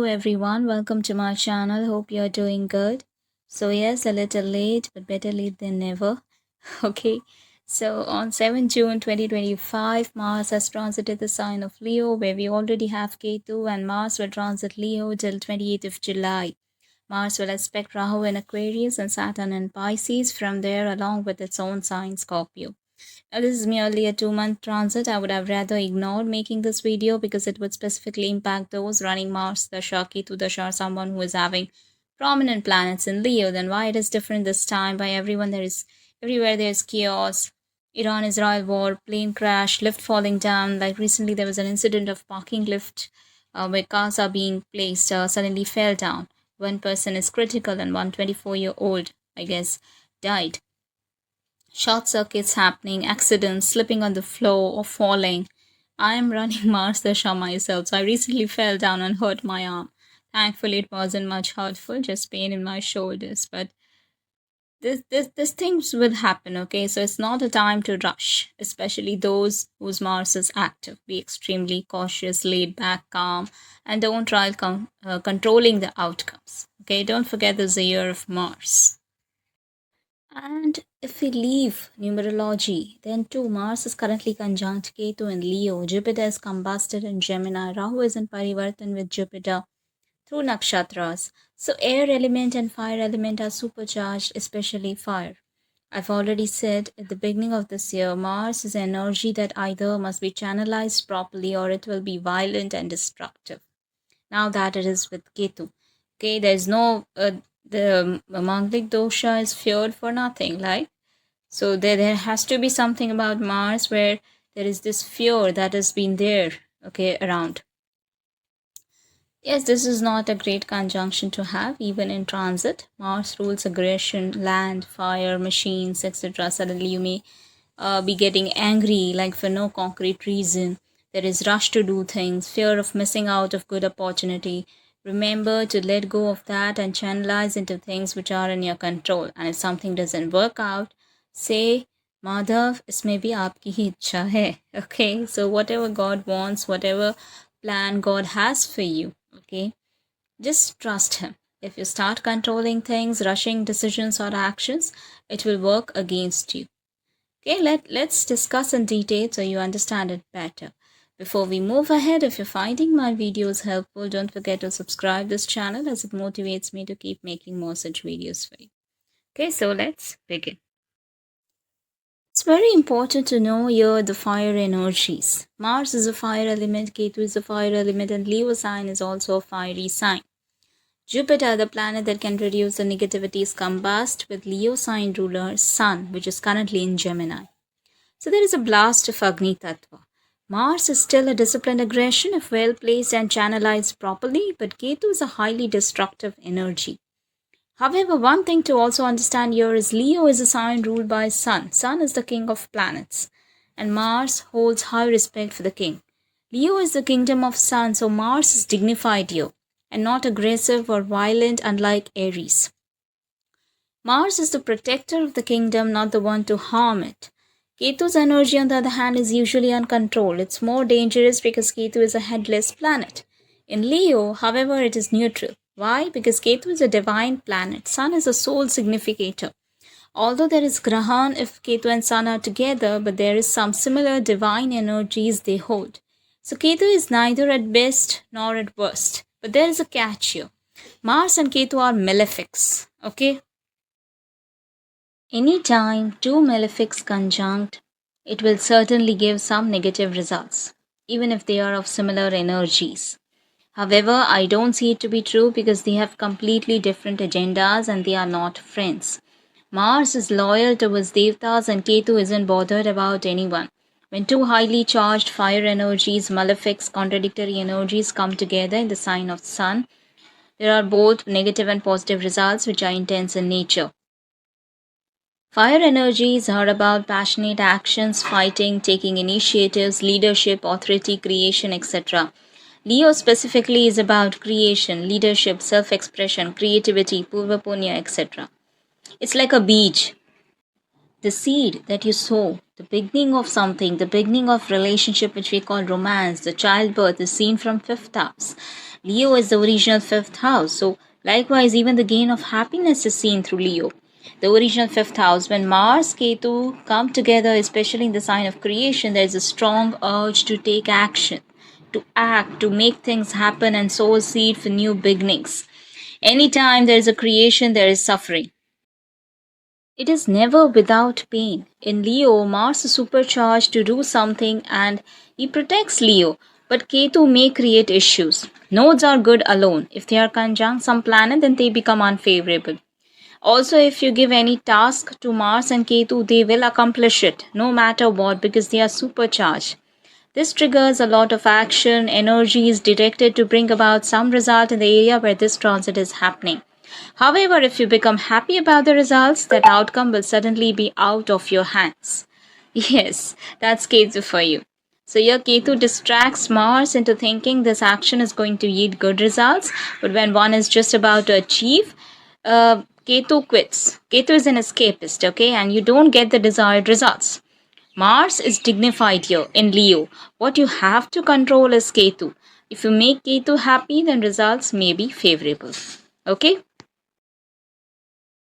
everyone, welcome to my channel. Hope you're doing good. So yes, a little late, but better late than never. Okay, so on 7 June 2025, Mars has transited the sign of Leo, where we already have Ketu, and Mars will transit Leo till 28th of July. Mars will aspect Rahu in Aquarius and Saturn in Pisces from there, along with its own sign Scorpio. Now, this is merely a 2-month transit. I would have rather ignored making this video because it would specifically impact those running Mars Dasha, Ketu Dasha, someone who is having prominent planets in Leo. Then why it is different this time? By everyone, everywhere there is chaos. Iran-Israel war, plane crash, lift falling down. Like recently, there was an incident of parking lift where cars are being placed suddenly fell down. One person is critical and one 24-year-old, I guess, died. Short circuits happening, accidents, slipping on the floor or falling. I am running Mars Dasha myself, so I recently fell down and hurt my arm. Thankfully, it wasn't much hurtful, just pain in my shoulders. But this things will happen, okay? So it's not a time to rush, especially those whose Mars is active. Be extremely cautious, laid back, calm, and don't try controlling the outcomes. Okay, don't forget this is a year of Mars. And if we leave numerology, then too, Mars is currently conjunct Ketu in Leo, Jupiter is combusted in Gemini, Rahu is in Parivartan with Jupiter through nakshatras. So air element and fire element are supercharged, especially fire. I've already said at the beginning of this year, Mars is energy that either must be channelized properly or it will be violent and destructive. Now that it is with Ketu. Okay, there's no the Manglik dosha is feared for nothing, right? So there has to be something about Mars where there is this fear that has been there, okay, around. Yes, this is not a great conjunction to have, even in transit. Mars rules aggression, land, fire, machines, etc. Suddenly you may be getting angry, like for no concrete reason. There is rush to do things, fear of missing out of good opportunity. Remember to let go of that and channelize into things which are in your control. And if something doesn't work out, say, Madhav, isme bhi aapki hi ichha hai. Okay, so whatever God wants, whatever plan God has for you, okay, just trust Him. If you start controlling things, rushing decisions or actions, it will work against you. Okay, let's discuss in detail so you understand it better. Before we move ahead, if you're finding my videos helpful, don't forget to subscribe this channel as it motivates me to keep making more such videos for you. Okay, so let's begin. It's very important to know here the fire energies. Mars is a fire element, Ketu is a fire element, and Leo sign is also a fiery sign. Jupiter, the planet that can reduce the negativities, combust with Leo sign ruler Sun, which is currently in Gemini. So there is a blast of Agni Tattva. Mars is still a disciplined aggression if well placed and channelized properly, but Ketu is a highly destructive energy. However, one thing to also understand here is Leo is a sign ruled by Sun. Sun is the king of planets, and Mars holds high respect for the king. Leo is the kingdom of Sun, so Mars is dignified here and not aggressive or violent, unlike Aries. Mars is the protector of the kingdom, not the one to harm it. Ketu's energy, on the other hand, is usually uncontrolled. It's more dangerous because Ketu is a headless planet. In Leo, however, it is neutral. Why? Because Ketu is a divine planet. Sun is a soul significator. Although there is Grahan if Ketu and Sun are together, but there is some similar divine energies they hold. So Ketu is neither at best nor at worst. But there is a catch here. Mars and Ketu are malefics. Okay? Anytime two malefics conjunct, it will certainly give some negative results, even if they are of similar energies. However, I don't see it to be true because they have completely different agendas and they are not friends. Mars is loyal towards Devtas and Ketu isn't bothered about anyone. When two highly charged fire energies, malefics, contradictory energies come together in the sign of Sun, there are both negative and positive results which are intense in nature. Fire energies are about passionate actions, fighting, taking initiatives, leadership, authority, creation, etc. Leo specifically is about creation, leadership, self-expression, creativity, purva punya, etc. It's like a beach. The seed that you sow the beginning of something, the beginning of relationship which we call romance, the childbirth is seen from fifth house. Leo is the original fifth house. So likewise, even the gain of happiness is seen through Leo. The original fifth house, when Mars, Ketu come together, especially in the sign of creation, there is a strong urge to take action, to act, to make things happen and sow a seed for new beginnings. Anytime there is a creation, there is suffering. It is never without pain. In Leo, Mars is supercharged to do something and he protects Leo. But Ketu may create issues. Nodes are good alone. If they are conjunct some planet, then they become unfavorable. Also, if you give any task to Mars and Ketu, they will accomplish it no matter what because they are supercharged. This triggers a lot of action, energy is directed to bring about some result in the area where this transit is happening. However, if you become happy about the results, that outcome will suddenly be out of your hands. Yes, that's Ketu for you. So your Ketu distracts Mars into thinking this action is going to yield good results, but when one is just about to achieve, Ketu quits. Ketu is an escapist, okay, and you don't get the desired results. Mars is dignified here in Leo. What you have to control is Ketu. If you make Ketu happy, then results may be favorable. Okay?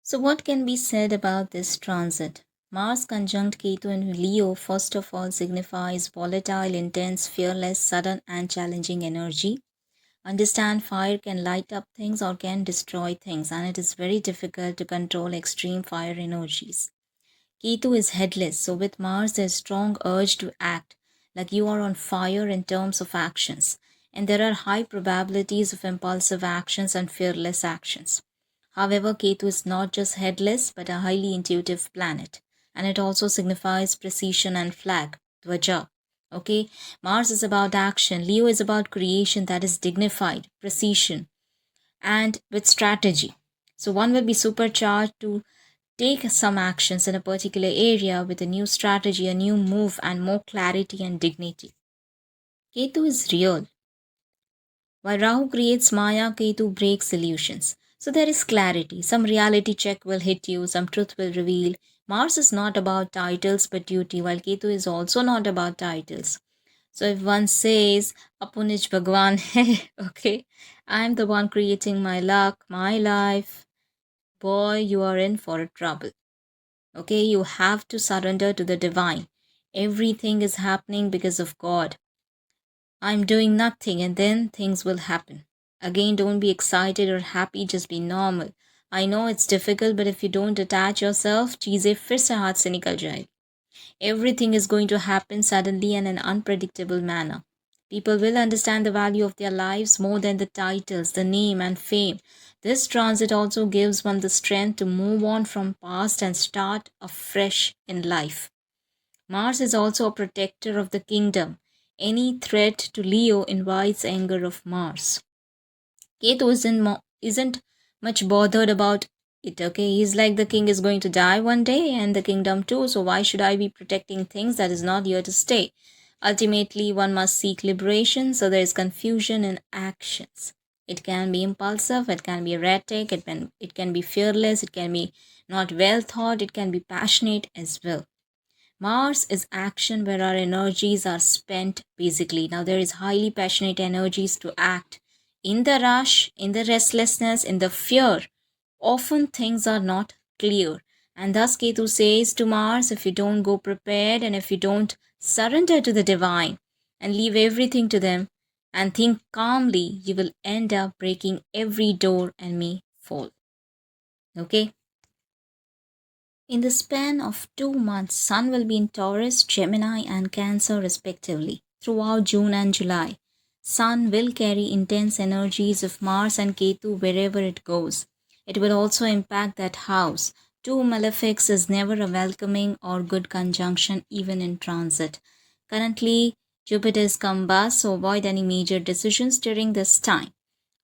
So, what can be said about this transit? Mars conjunct Ketu in Leo, first of all, signifies volatile, intense, fearless, sudden, and challenging energy. Understand fire can light up things or can destroy things, and it is very difficult to control extreme fire energies. Ketu is headless, so with Mars, there's strong urge to act, like you are on fire in terms of actions, and there are high probabilities of impulsive actions and fearless actions. However, Ketu is not just headless but a highly intuitive planet, and it also signifies precision and flag, Dvaja. Okay, Mars is about action, Leo is about creation that is dignified, precision, and with strategy. So one will be supercharged to take some actions in a particular area with a new strategy, a new move, and more clarity and dignity. Ketu is real. While Rahu creates Maya, Ketu breaks illusions. So there is clarity. Some reality check will hit you, some truth will reveal. Mars is not about titles but duty, while Ketu is also not about titles. So if one says, Apunij Bhagwan, hey, okay, I'm the one creating my luck, my life, boy, you are in for a trouble. Okay, you have to surrender to the divine. Everything is happening because of God. I'm doing nothing and then things will happen. Again, don't be excited or happy, just be normal. I know it's difficult, but if you don't attach yourself, cheese फिर से हाथ से निकल जाएगी. Everything is going to happen suddenly and in an unpredictable manner. People will understand the value of their lives more than the titles, the name, and fame. This transit also gives one the strength to move on from past and start afresh in life. Mars is also a protector of the kingdom. Any threat to Leo invites anger of Mars. Ketu isn't much bothered about it, okay? He's like the king is going to die one day and the kingdom too, so why should I be protecting things that is not here to stay? Ultimately, one must seek liberation, so there is confusion in actions. It can be impulsive, it can be erratic, it can be fearless, it can be not well thought, it can be passionate as well. Mars is action where our energies are spent basically. Now, there is highly passionate energies to act. In the rush, in the restlessness, in the fear, often things are not clear. And thus, Ketu says to Mars, if you don't go prepared and if you don't surrender to the divine and leave everything to them and think calmly, you will end up breaking every door and may fall. Okay? In the span of 2 months, Sun will be in Taurus, Gemini, and Cancer respectively. Throughout June and July, Sun will carry intense energies of Mars and Ketu wherever it goes. It will also impact that house. Two malefics is never a welcoming or good conjunction even in transit. Currently, Jupiter is combust, so avoid any major decisions during this time.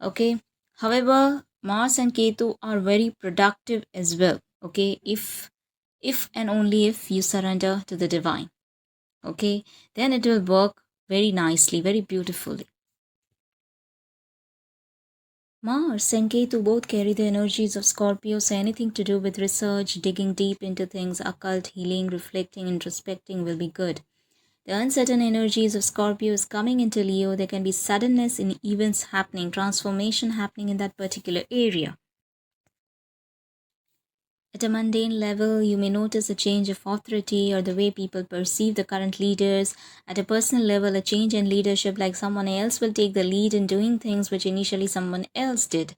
Okay. However, Mars and Ketu are very productive as well. Okay, if and only if you surrender to the divine, okay, then it will work very nicely, very beautifully. Mars and Ketu both carry the energies of Scorpio, so anything to do with research, digging deep into things, occult, healing, reflecting, introspecting will be good. The uncertain energies of Scorpio is coming into Leo. There can be suddenness in events happening, transformation happening in that particular area. At a mundane level, you may notice a change of authority or the way people perceive the current leaders. At a personal level, a change in leadership, like someone else will take the lead in doing things which initially someone else did.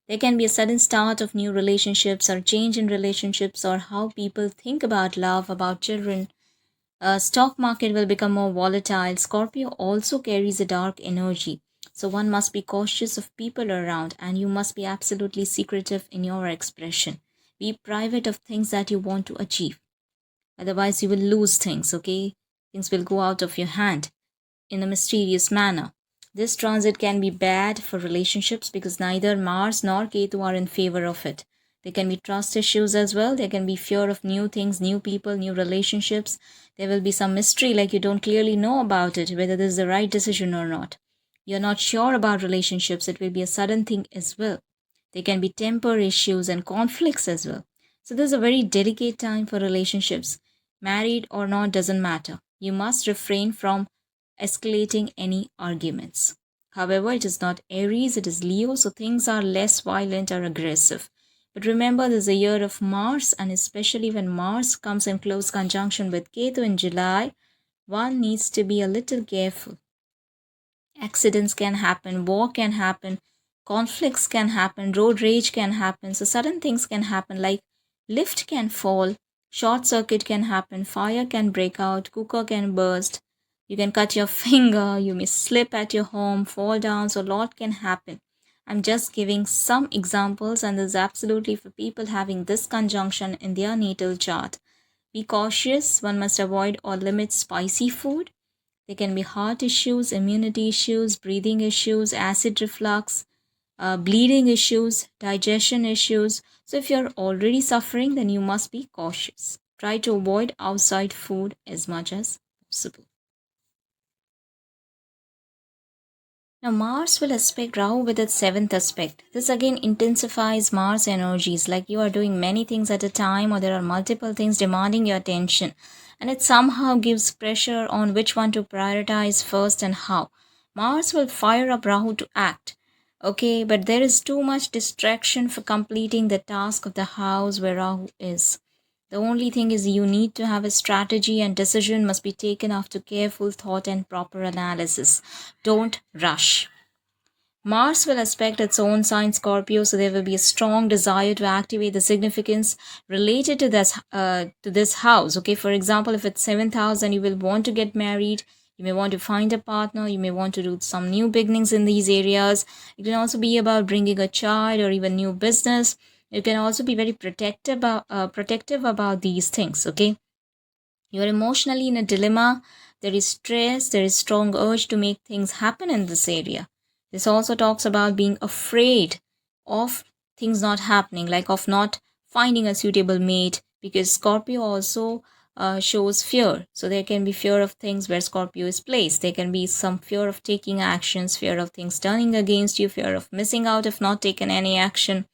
There can be a sudden start of new relationships or change in relationships or how people think about love, about children. Stock market will become more volatile. Scorpio also carries a dark energy. So one must be cautious of people around and you must be absolutely secretive in your expression. Be private of things that you want to achieve. Otherwise, you will lose things, okay? Things will go out of your hand in a mysterious manner. This transit can be bad for relationships because neither Mars nor Ketu are in favor of it. There can be trust issues as well. There can be fear of new things, new people, new relationships. There will be some mystery, like you don't clearly know about it, whether this is the right decision or not. You're not sure about relationships. It will be a sudden thing as well. There can be temper issues and conflicts as well. So this is a very delicate time for relationships. Married or not doesn't matter. You must refrain from escalating any arguments. However, it is not Aries, it is Leo, so things are less violent or aggressive. But remember, this is a year of Mars, and especially when Mars comes in close conjunction with Ketu in July, one needs to be a little careful. Accidents can happen, war can happen, conflicts can happen, road rage can happen. So sudden things can happen, like lift can fall, short circuit can happen, fire can break out, cooker can burst, you can cut your finger, you may slip at your home, fall down. So a lot can happen. I'm just giving some examples, and this is absolutely for people having this conjunction in their natal chart. Be cautious. One must avoid or limit spicy food. There can be heart issues, immunity issues, breathing issues, acid reflux, bleeding issues, digestion issues. So if you're already suffering, then you must be cautious. Try to avoid outside food as much as possible. Now, Mars will aspect Rahu with its seventh aspect. This again intensifies Mars energies, like you are doing many things at a time, or there are multiple things demanding your attention. And it somehow gives pressure on which one to prioritize first and how. Mars will fire up Rahu to act. Okay, but there is too much distraction for completing the task of the house where Rahu is. The only thing is you need to have a strategy, and decision must be taken after careful thought and proper analysis. Don't rush. Mars will aspect its own sign Scorpio, so there will be a strong desire to activate the significance related to this house. Okay, for example, if it's seventh house and you will want to get married, you may want to find a partner, you may want to do some new beginnings in these areas. It can also be about bringing a child or even new business. You can also be very protective about these things. Okay, you're emotionally in a dilemma. There is stress, there is strong urge to make things happen in this area. This also talks about being afraid of things not happening, like of not finding a suitable mate, because Scorpio also shows fear. So there can be fear of things where Scorpio is placed. There can be some fear of taking actions, fear of things turning against you, fear of missing out if not taken any action.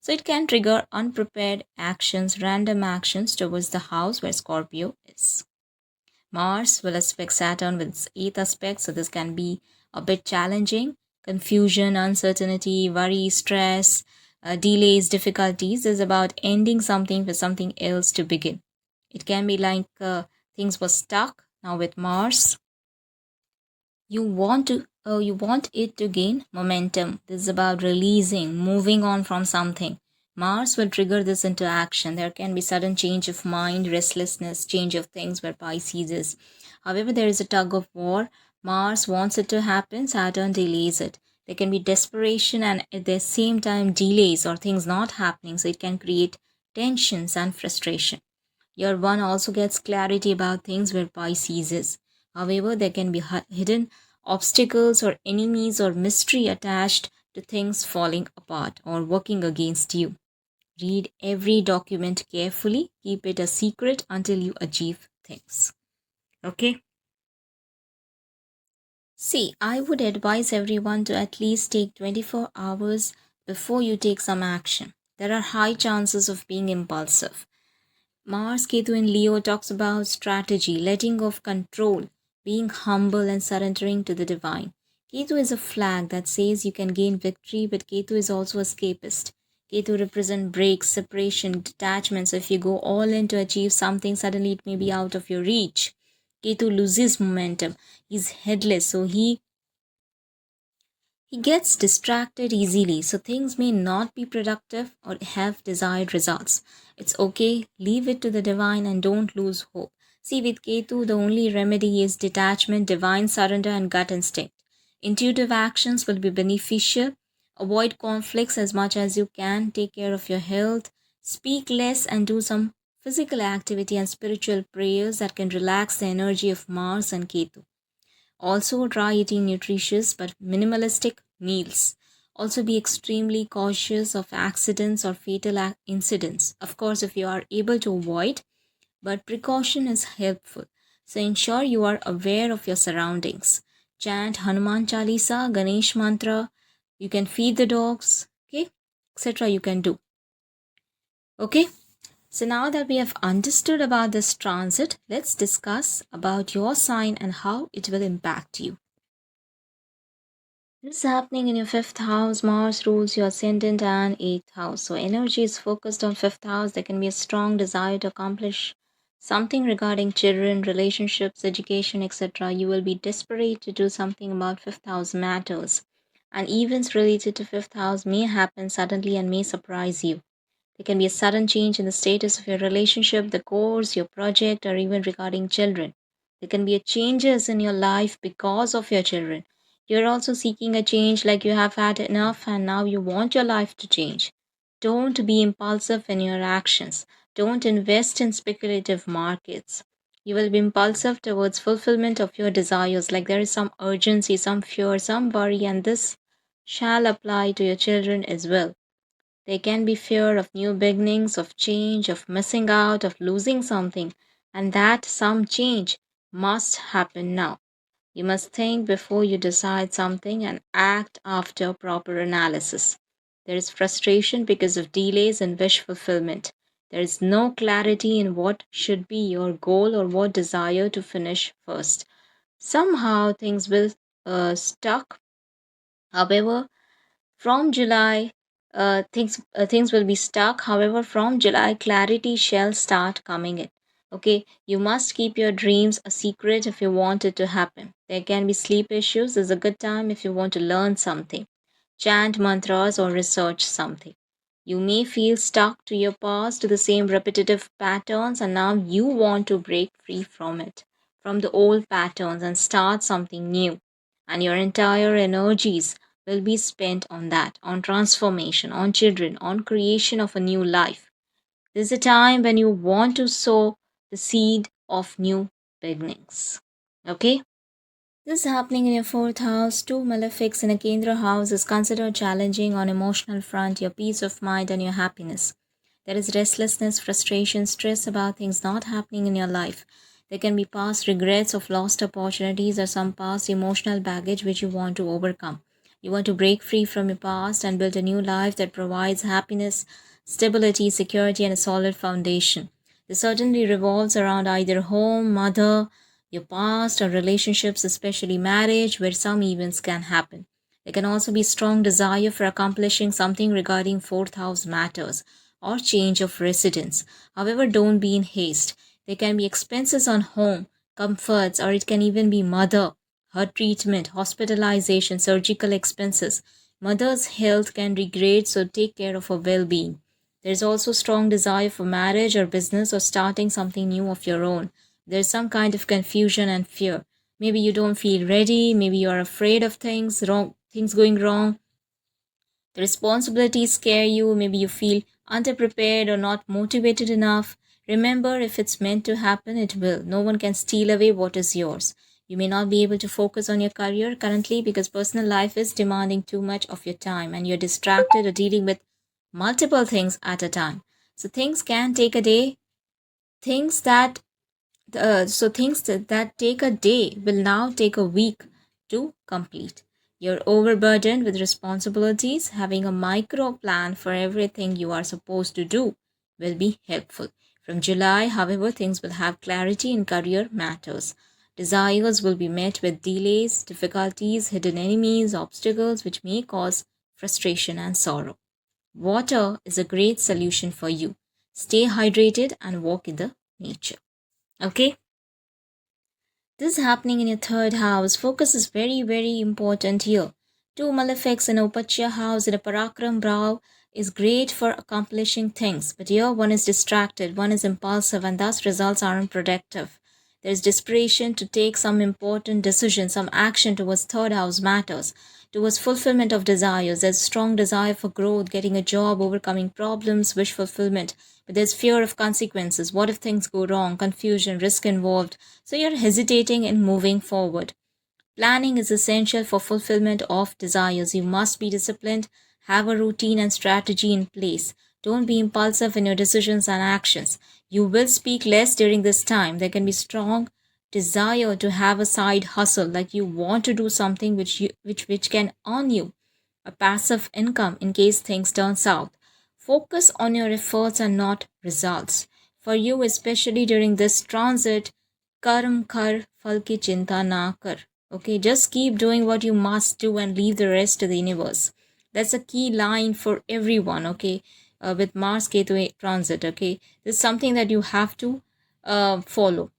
So it can trigger unprepared actions, random actions towards the house where Scorpio is. Mars will aspect Saturn with its eighth aspect, so this can be a bit challenging. Confusion, uncertainty, worry, stress, delays, difficulties is about ending something for something else to begin. It can be like things were stuck. Now with Mars, you want it to gain momentum. This is about releasing, moving on from something. Mars will trigger this into action. There can be sudden change of mind, restlessness, change of things where Pisces is. However, there is a tug of war. Mars wants it to happen, Saturn delays it. There can be desperation and at the same time delays or things not happening, so it can create tensions and frustration. Your one also gets clarity about things where Pisces is. However, there can be hidden obstacles or enemies or mystery attached to things falling apart or working against you. Read every document carefully. Keep it a secret until you achieve things. Okay? See, I would advise everyone to at least take 24 hours before you take some action. There are high chances of being impulsive. Mars Ketu in Leo talks about strategy, letting go of control, being humble and surrendering to the divine. Ketu is a flag that says you can gain victory, but Ketu is also escapist. Ketu represents breaks, separation, detachment. So if you go all in to achieve something, suddenly it may be out of your reach. Ketu loses momentum. He's headless, so he gets distracted easily, so things may not be productive or have desired results. It's okay, leave it to the divine and don't lose hope. See, with Ketu, the only remedy is detachment, divine surrender, and gut instinct. Intuitive actions will be beneficial. Avoid conflicts as much as you can. Take care of your health. Speak less and do some physical activity and spiritual prayers that can relax the energy of Mars and Ketu. Also, try eating nutritious but minimalistic meals. Also, be extremely cautious of accidents or fatal incidents. Of course, if you are able to avoid, but precaution is helpful. So, ensure you are aware of your surroundings. Chant Hanuman Chalisa, Ganesh Mantra. You can feed the dogs, okay, etc. You can do. Okay. So now that we have understood about this transit, let's discuss about your sign and how it will impact you. This is happening in your fifth house. Mars rules your ascendant and eighth house. So energy is focused on fifth house. There can be a strong desire to accomplish something regarding children, relationships, education, etc. You will be desperate to do something about fifth house matters. And events related to fifth house may happen suddenly and may surprise you. There can be a sudden change in the status of your relationship, the course, your project, or even regarding children. There can be a changes in your life because of your children. You're also seeking a change like you have had enough and now you want your life to change. Don't be impulsive in your actions. Don't invest in speculative markets. You will be impulsive towards fulfillment of your desires, like there is some urgency, some fear, some worry, and this shall apply to your children as well. There can be fear of new beginnings, of change, of missing out, of losing something, and that some change must happen now. You must think before you decide something and act after proper analysis. There is frustration because of delays in wish fulfillment. There is no clarity in what should be your goal or what desire to finish first. Somehow things will stuck. However, from July, things will be stuck. However, from July, clarity shall start coming in. Okay, you must keep your dreams a secret if you want it to happen. There can be sleep issues. This is a good time if you want to learn something, chant mantras, or research something. You may feel stuck to your past, to the same repetitive patterns, and now you want to break free from it, from the old patterns, and start something new. And your entire energies will be spent on that, on transformation, on children, on creation of a new life. This is a time when you want to sow the seed of new beginnings. Okay? This is happening in your fourth house. Two malefics in a Kendra house is considered challenging on emotional front, your peace of mind and your happiness. There is restlessness, frustration, stress about things not happening in your life. There can be past regrets of lost opportunities or some past emotional baggage which you want to overcome. You want to break free from your past and build a new life that provides happiness, stability, security, and a solid foundation. This certainly revolves around either home, mother, your past, or relationships, especially marriage, where some events can happen. There can also be strong desire for accomplishing something regarding fourth house matters or change of residence. However, don't be in haste. There can be expenses on home, comforts, or it can even be mother, her treatment, hospitalization, surgical expenses. Mother's health can degrade, so take care of her well being. There's also strong desire for marriage or business or starting something new of your own. There's some kind of confusion and fear. Maybe you don't feel ready, maybe you are afraid of things going wrong. The responsibilities scare you, maybe you feel underprepared or not motivated enough. Remember, if it's meant to happen, it will. No one can steal away what is yours. You may not be able to focus on your career currently because personal life is demanding too much of your time and you're distracted or dealing with multiple things at a time. So things can take a day. Things that take a day will now take a week to complete. You're overburdened with responsibilities. Having a micro plan for everything you are supposed to do will be helpful. From July, however, things will have clarity in career matters. Desires will be met with delays, difficulties, hidden enemies, obstacles which may cause frustration and sorrow. Water is a great solution for you. Stay hydrated and walk in the nature. Okay? This is happening in your third house. Focus is very, very important here. Two malefics in a Upachya house in a Parakram Bhav is great for accomplishing things, but here one is distracted, one is impulsive, and thus results aren't productive. There is desperation to take some important decision, some action towards third house matters, towards fulfillment of desires. There's strong desire for growth, getting a job, overcoming problems, wish fulfillment. But there's fear of consequences. What if things go wrong? Confusion, risk involved. So you're hesitating in moving forward. Planning is essential for fulfillment of desires. You must be disciplined, have a routine and strategy in place. Don't be impulsive in your decisions and actions. You will speak less during this time. There can be strong desire to have a side hustle, like you want to do something which can earn you a passive income in case things turn south. Focus on your efforts and not results. For you, especially during this transit, karm kar phal ki chinta na kar. Okay, just keep doing what you must do and leave the rest to the universe. That's a key line for everyone. Okay, with Mars Ketu transit. Okay, this is something that you have to follow.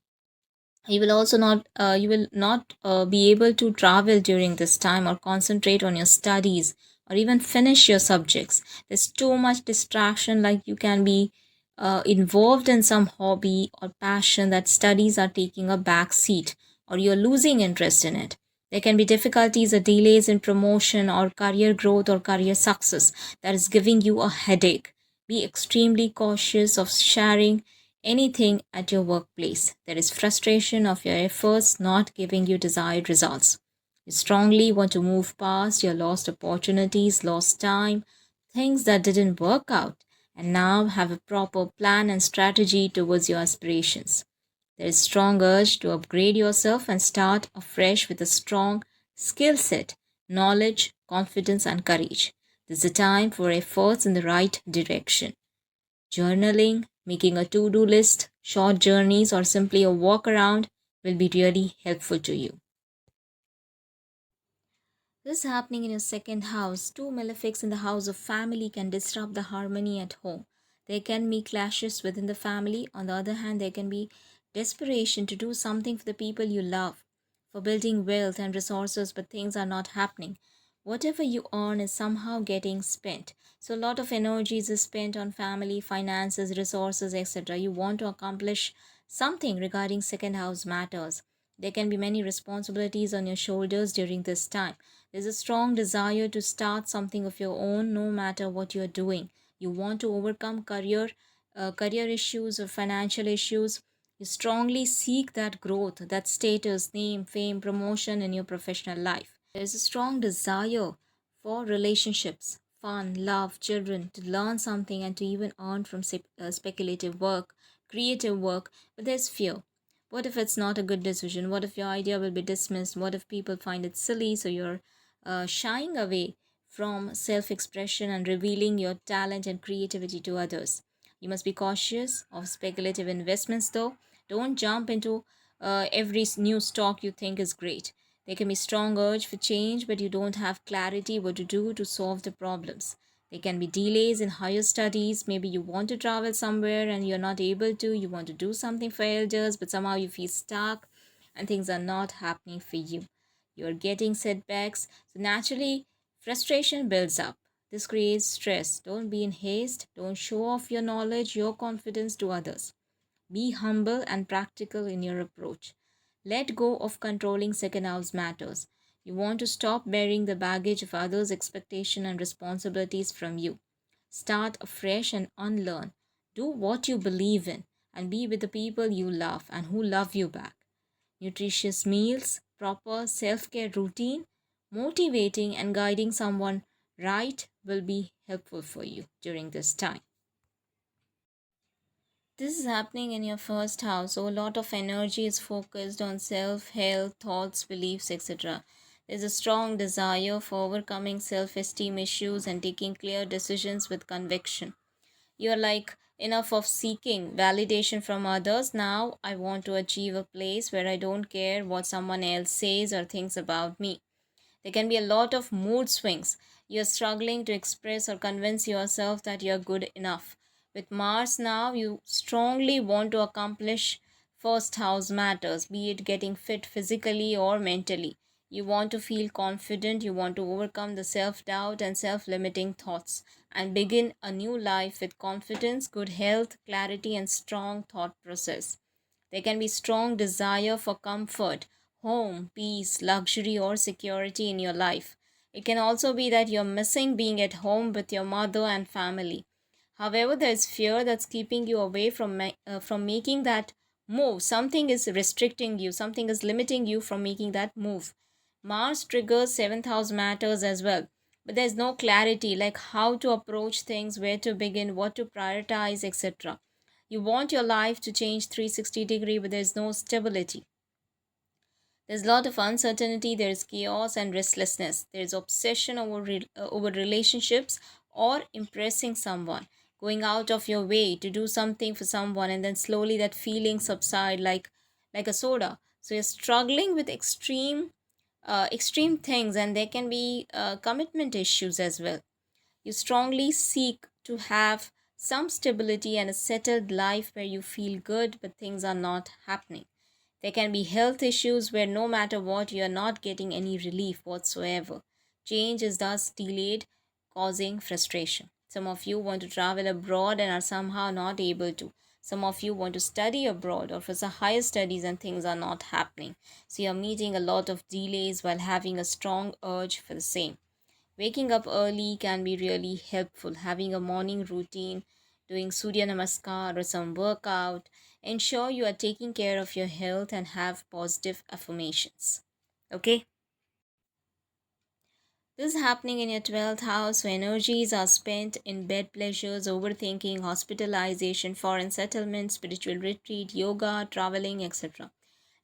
You will not be able to travel during this time or concentrate on your studies or even finish your subjects. There's too much distraction, like you can be involved in some hobby or passion that studies are taking a back seat, or you're losing interest in it. There can be difficulties or delays in promotion or career growth or career success that is giving you a headache. Be extremely cautious of sharing anything at your workplace. There is frustration of your efforts not giving you desired results. You strongly want to move past your lost opportunities, lost time, things that didn't work out, and now have a proper plan and strategy towards your aspirations. There is strong urge to upgrade yourself and start afresh with a strong skill set, knowledge, confidence, and courage. This is a time for efforts in the right direction. Journaling, making a to-do list, short journeys, or simply a walk around will be really helpful to you. This is happening in your second house. Two malefics in the house of family can disrupt the harmony at home. There can be clashes within the family. On the other hand, there can be desperation to do something for the people you love, for building wealth and resources, but things are not happening. Whatever you earn is somehow getting spent. So a lot of energies is spent on family, finances, resources, etc. You want to accomplish something regarding second house matters. There can be many responsibilities on your shoulders during this time. There's a strong desire to start something of your own no matter what you're doing. You want to overcome career issues or financial issues. You strongly seek that growth, that status, name, fame, promotion in your professional life. There's a strong desire for relationships, fun, love, children, to learn something and to even earn from speculative work, creative work, but there's fear. What if it's not a good decision? What if your idea will be dismissed? What if people find it silly? So you're shying away from self expression and revealing your talent and creativity to others. You must be cautious of speculative investments, though. Don't jump into every new stock you think is great. There can be strong urge for change, but you don't have clarity what to do to solve the problems. There can be delays in higher studies. Maybe you want to travel somewhere and you're not able to. You want to do something for elders, but somehow you feel stuck and things are not happening for you. You're getting setbacks. So naturally, frustration builds up. This creates stress. Don't be in haste. Don't show off your knowledge, your confidence to others. Be humble and practical in your approach. Let go of controlling second house matters. You want to stop bearing the baggage of others' expectation and responsibilities from you. Start afresh and unlearn. Do what you believe in and be with the people you love and who love you back. Nutritious meals, proper self-care routine, motivating and guiding someone right will be helpful for you during this time. This is happening in your first house, so a lot of energy is focused on self, health, thoughts, beliefs, etc. There's a strong desire for overcoming self esteem issues and taking clear decisions with conviction. You're like, enough of seeking validation from others. Now I want to achieve a place where I don't care what someone else says or thinks about me. There can be a lot of mood swings. You're struggling to express or convince yourself that you're good enough. With Mars now, you strongly want to accomplish first house matters, be it getting fit physically or mentally. You want to feel confident, you want to overcome the self doubt and self limiting thoughts and begin a new life with confidence, good health, clarity, and strong thought process. There can be strong desire for comfort, home, peace, luxury, or security in your life. It can also be that you're missing being at home with your mother and family. However, there is fear that's keeping you away from making that move. Something is restricting you, something is limiting you from making that move. Mars triggers seventh house matters as well, but there's no clarity like how to approach things, where to begin, what to prioritize, etc. You want your life to change 360-degree, but there's no stability. There's a lot of uncertainty, there's chaos and restlessness. There's obsession over relationships or impressing someone, going out of your way to do something for someone, and then slowly that feeling subside like a soda. So you're struggling with extreme things, and there can be commitment issues as well. You strongly seek to have some stability and a settled life where you feel good, but things are not happening. There can be health issues where no matter what, you are not getting any relief whatsoever. Change is thus delayed, causing frustration. Some of you want to travel abroad and are somehow not able to. Some of you want to study abroad or for some higher studies and things are not happening. So you're meeting a lot of delays while having a strong urge for the same. Waking up early can be really helpful. Having a morning routine, doing Surya Namaskar or some workout, ensure you are taking care of your health and have positive affirmations. Okay? This is happening in your 12th house, so energies are spent in bed pleasures, overthinking, hospitalization, foreign settlement, spiritual retreat, yoga, traveling, etc.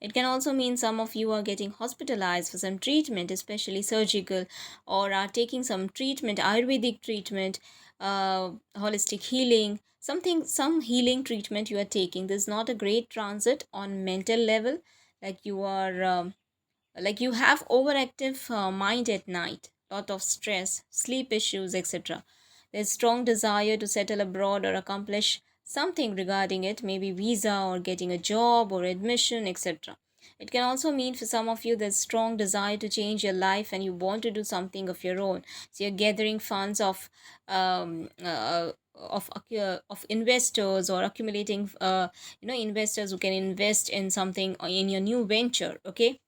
It can also mean some of you are getting hospitalized for some treatment, especially surgical, or are taking some treatment, Ayurvedic treatment, holistic healing, some healing treatment you are taking. This is not a great transit on mental level, like you are. Like you have overactive mind at night, lot of stress, sleep issues, etc. There's strong desire to settle abroad or accomplish something regarding it, maybe visa or getting a job or admission, etc. It can also mean for some of you there's strong desire to change your life and you want to do something of your own. So you're gathering funds of investors or accumulating investors who can invest in something in your new venture. Okay,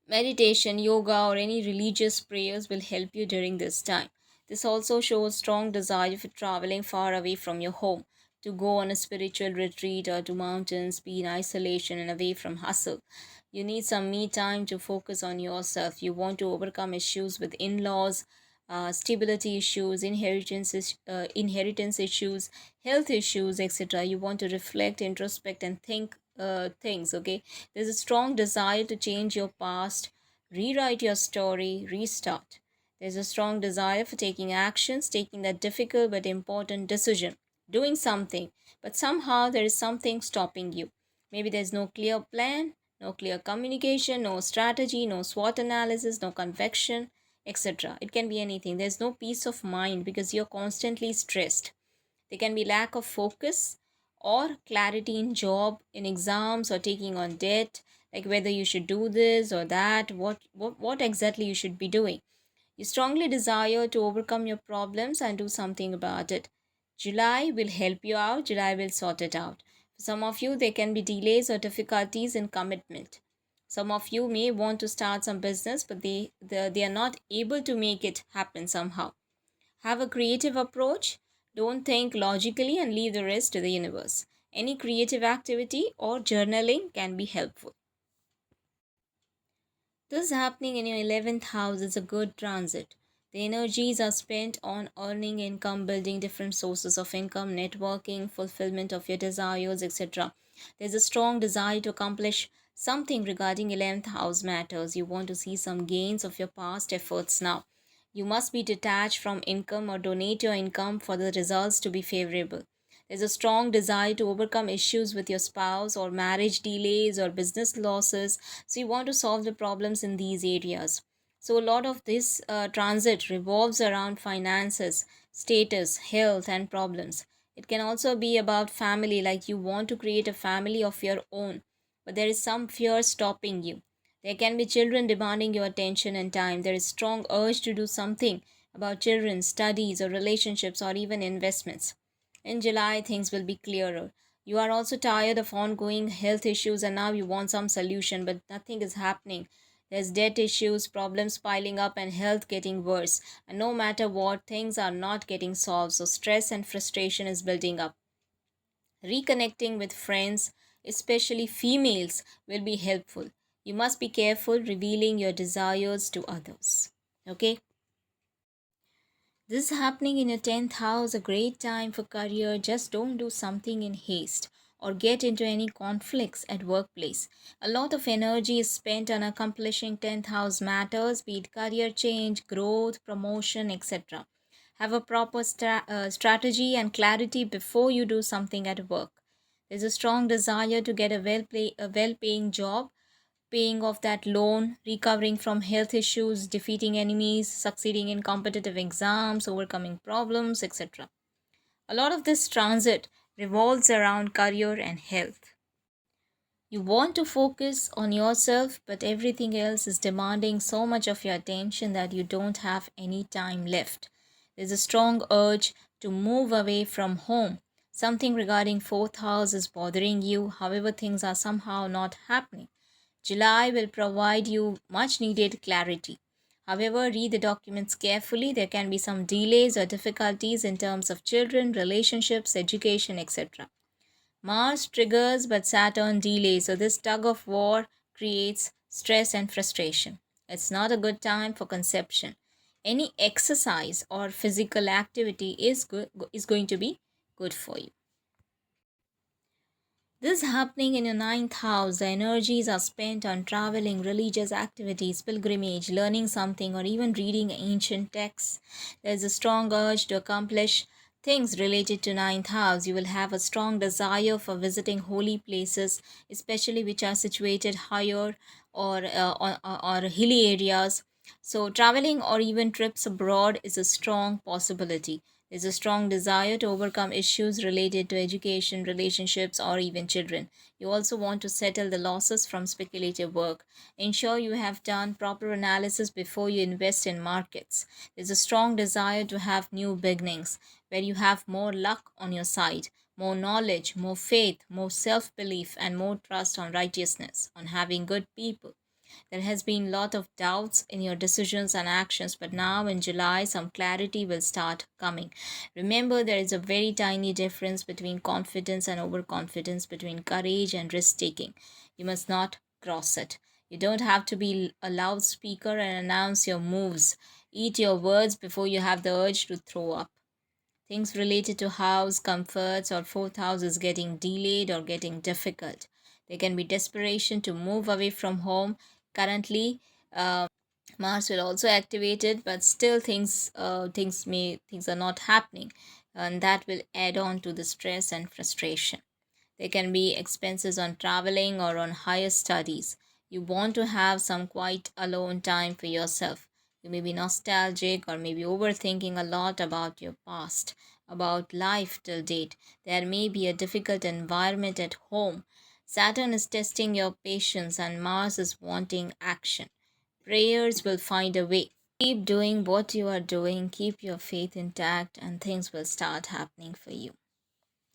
meditation, yoga, or any religious prayers will help you during this time. This also shows strong desire for traveling far away from your home, to go on a spiritual retreat or to mountains, be in isolation and away from hustle. You need some me time to focus on yourself. You want to overcome issues with in laws, stability issues, inheritance issues, health issues, etc. You want to reflect, introspect, and think things. Okay, there's a strong desire to change your past, rewrite your story, restart. There's a strong desire for taking actions, taking that difficult but important decision, doing something, but somehow there is something stopping you. Maybe there's no clear plan, no clear communication, no strategy, no SWOT analysis, no conviction, etc. It can be anything. There's no peace of mind because you're constantly stressed. There can be lack of focus or clarity in job, in exams, or taking on debt, like whether you should do this or that, what exactly you should be doing. You strongly desire to overcome your problems and do something about it. July will help you out, July will sort it out. For some of you, there can be delays or difficulties in commitment. Some of you may want to start some business, but they are not able to make it happen somehow. Have a creative approach. Don't think logically and leave the rest to the universe. Any creative activity or journaling can be helpful. This happening in your 11th house is a good transit. The energies are spent on earning income, building different sources of income, networking, fulfillment of your desires, etc. There's a strong desire to accomplish Something regarding 11th house matters. You want to see some gains of your past efforts now. You must be detached from income or donate your income for the results to be favorable. There's a strong desire to overcome issues with your spouse or marriage delays or business losses. So you want to solve the problems in these areas. So a lot of this transit revolves around finances, status, health, and problems. It can also be about family, like you want to create a family of your own, but there is some fear stopping you. There can be children demanding your attention and time. There is strong urge to do something about children, studies, or relationships, or even investments. In July, things will be clearer. You are also tired of ongoing health issues and now you want some solution, but nothing is happening. There's debt issues, problems piling up, and health getting worse. And no matter what, things are not getting solved, so stress and frustration is building up. Reconnecting with friends, especially females, will be helpful. You must be careful revealing your desires to others. Okay? This is happening in your 10th house, a great time for career. Just don't do something in haste or get into any conflicts at workplace. A lot of energy is spent on accomplishing 10th house matters, be it career change, growth, promotion, etc. Have a proper strategy and clarity before you do something at work. There's a strong desire to get a well-paying job, paying off that loan, recovering from health issues, defeating enemies, succeeding in competitive exams, overcoming problems, etc. A lot of this transit revolves around career and health. You want to focus on yourself, but everything else is demanding so much of your attention that you don't have any time left. There's a strong urge to move away from home. Something regarding fourth house is bothering you, however, things are somehow not happening. July will provide you much needed clarity. However, read the documents carefully. There can be some delays or difficulties in terms of children, relationships, education, etc. Mars triggers but Saturn delays, so this tug of war creates stress and frustration. It's not a good time for conception. Any exercise or physical activity is going to be good for you. This happening in your ninth house, the energies are spent on traveling, religious activities, pilgrimage, learning something, or even reading ancient texts. There's a strong urge to accomplish things related to ninth house. You will have a strong desire for visiting holy places, especially which are situated higher or hilly areas. So, traveling or even trips abroad is a strong possibility. There's a strong desire to overcome issues related to education, relationships, or even children. You also want to settle the losses from speculative work. Ensure you have done proper analysis before you invest in markets. There's a strong desire to have new beginnings where you have more luck on your side, more knowledge, more faith, more self belief, and more trust on righteousness, on having good people. There has been a lot of doubts in your decisions and actions, but now in July, some clarity will start coming. Remember, there is a very tiny difference between confidence and overconfidence, between courage and risk taking. You must not cross it. You don't have to be a loudspeaker and announce your moves. Eat your words before you have the urge to throw up. Things related to house comforts or fourth house is getting delayed or getting difficult. There can be desperation to move away from home. Currently, Mars will also activate it, but still things are not happening, and that will add on to the stress and frustration. There can be expenses on traveling or on higher studies. You want to have some quiet alone time for yourself. You may be nostalgic or maybe overthinking a lot about your past, about life till date. There may be a difficult environment at home. Saturn is testing your patience and Mars is wanting action. Prayers will find a way. Keep doing what you are doing, keep your faith intact, and things will start happening for you.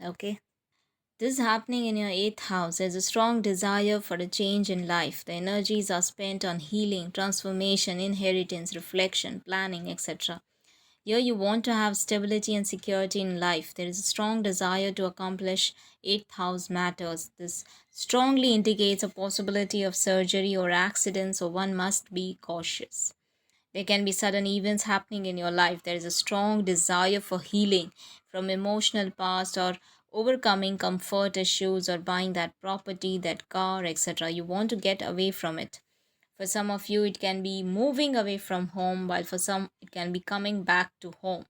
Okay? This is happening in your eighth house. There's a strong desire for a change in life. The energies are spent on healing, transformation, inheritance, reflection, planning, etc. Here, you want to have stability and security in life. There is a strong desire to accomplish eighth house matters. This strongly indicates a possibility of surgery or accident, so one must be cautious. There can be sudden events happening in your life. There is a strong desire for healing from emotional past or overcoming comfort issues or buying that property, that car, etc. You want to get away from it. For some of you, it can be moving away from home, while for some, it can be coming back to home.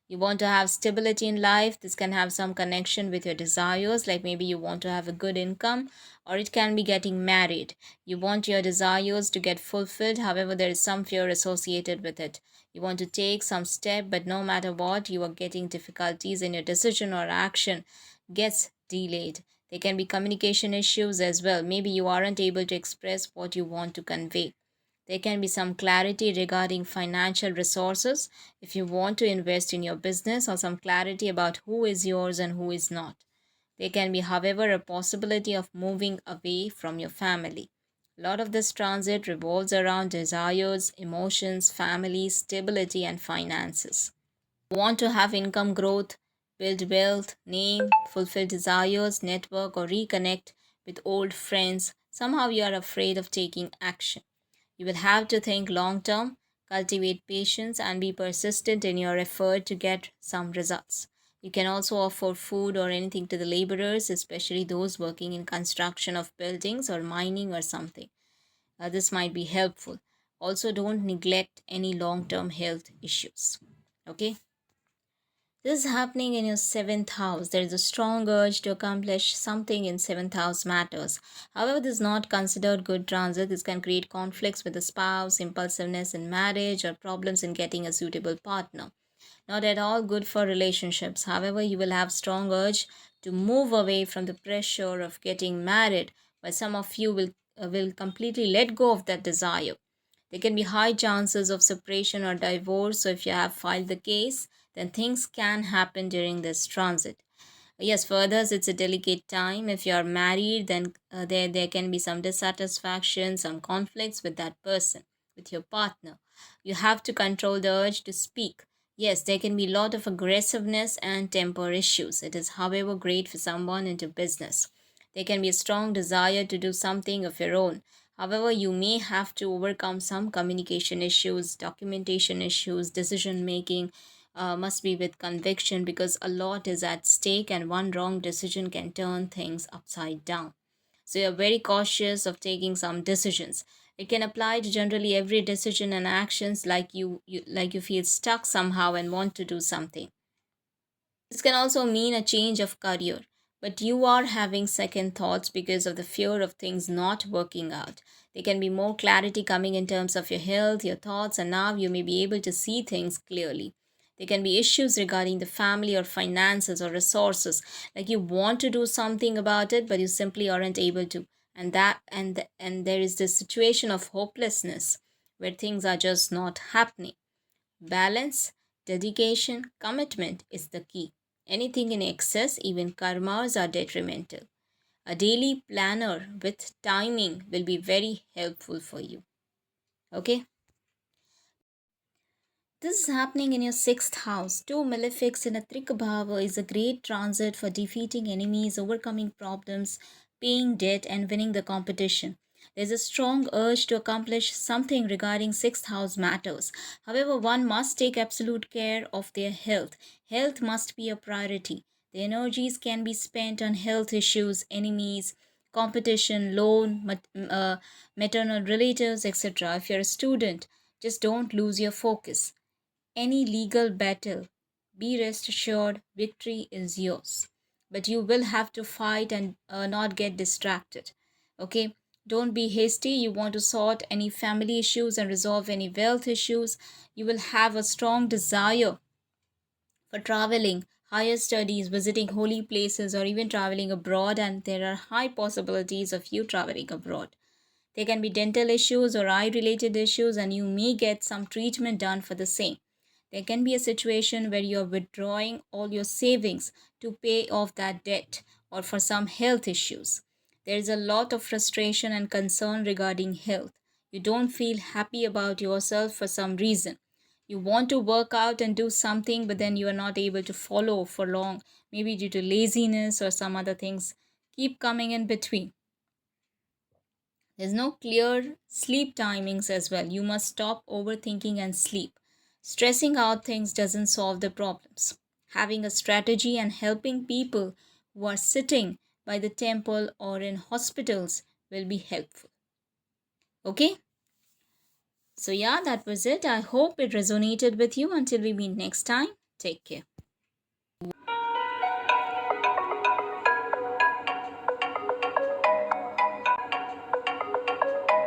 You want to have stability in life. This can have some connection with your desires, like maybe you want to have a good income, or it can be getting married. You want your desires to get fulfilled, however, there is some fear associated with it. You want to take some step, but no matter what, you are getting difficulties in your decision or action gets delayed. There can be communication issues as well. Maybe you aren't able to express what you want to convey. There can be some clarity regarding financial resources if you want to invest in your business, or some clarity about who is yours and who is not. There can be, however, a possibility of moving away from your family. A lot of this transit revolves around desires, emotions, family, stability, and finances. Want to have income growth, build wealth, name, fulfill desires, network, or reconnect with old friends. Somehow you are afraid of taking action. You will have to think long term, cultivate patience, and be persistent in your effort to get some results. You can also offer food or anything to the laborers, especially those working in construction of buildings or mining or something. This might be helpful. Also, don't neglect any long term health issues. Okay. This is happening in your seventh house. There is a strong urge to accomplish something in seventh house matters. However, this is not considered good transit. This can create conflicts with the spouse, impulsiveness in marriage, or problems in getting a suitable partner. Not at all good for relationships. However, you will have strong urge to move away from the pressure of getting married, but some of you will completely let go of that desire. There can be high chances of separation or divorce. So if you have filed the case, then things can happen during this transit. Yes, for others, it's a delicate time. If you are married, then there can be some dissatisfaction, some conflicts with that person, with your partner. You have to control the urge to speak. Yes, there can be a lot of aggressiveness and temper issues. It is, however, great for someone into business. There can be a strong desire to do something of your own. However, you may have to overcome some communication issues, documentation issues, decision making, must be with conviction, because a lot is at stake and one wrong decision can turn things upside down. So you're very cautious of taking some decisions. It can apply to generally every decision and actions, like you feel stuck somehow and want to do something. This can also mean a change of career, but you are having second thoughts because of the fear of things not working out. There can be more clarity coming in terms of your health, your thoughts, and now you may be able to see things clearly. There can be issues regarding the family or finances or resources, like you want to do something about it, but you simply aren't able to. And there is this situation of hopelessness where things are just not happening. Balance, dedication, commitment is the key. Anything in excess, even karmas, are detrimental. A daily planner with timing will be very helpful for you. Okay? This is happening in your sixth house. Two malefics in a Trikabhava is a great transit for defeating enemies, overcoming problems, paying debt, and winning the competition. There's a strong urge to accomplish something regarding sixth house matters. However, one must take absolute care of their health. Health must be a priority. The energies can be spent on health issues, enemies, competition, loan, maternal relatives, etc. If you're a student, just don't lose your focus. Any legal battle, be rest assured victory is yours. But you will have to fight and not get distracted. Okay? Don't be hasty. You want to sort any family issues and resolve any wealth issues. You will have a strong desire for traveling, higher studies, visiting holy places, or even traveling abroad, and there are high possibilities of you traveling abroad. There can be dental issues or eye related issues, and you may get some treatment done for the same. There can be a situation where you're withdrawing all your savings to pay off that debt or for some health issues. There is a lot of frustration and concern regarding health. You don't feel happy about yourself for some reason. You want to work out and do something, but then you are not able to follow for long, maybe due to laziness or some other things keep coming in between. There's no clear sleep timings as well. You must stop overthinking and sleep. Stressing out things doesn't solve the problems. Having a strategy and helping people who are sitting by the temple or in hospitals will be helpful. Okay? So yeah, that was it. I hope it resonated with you. Until we meet next time, take care.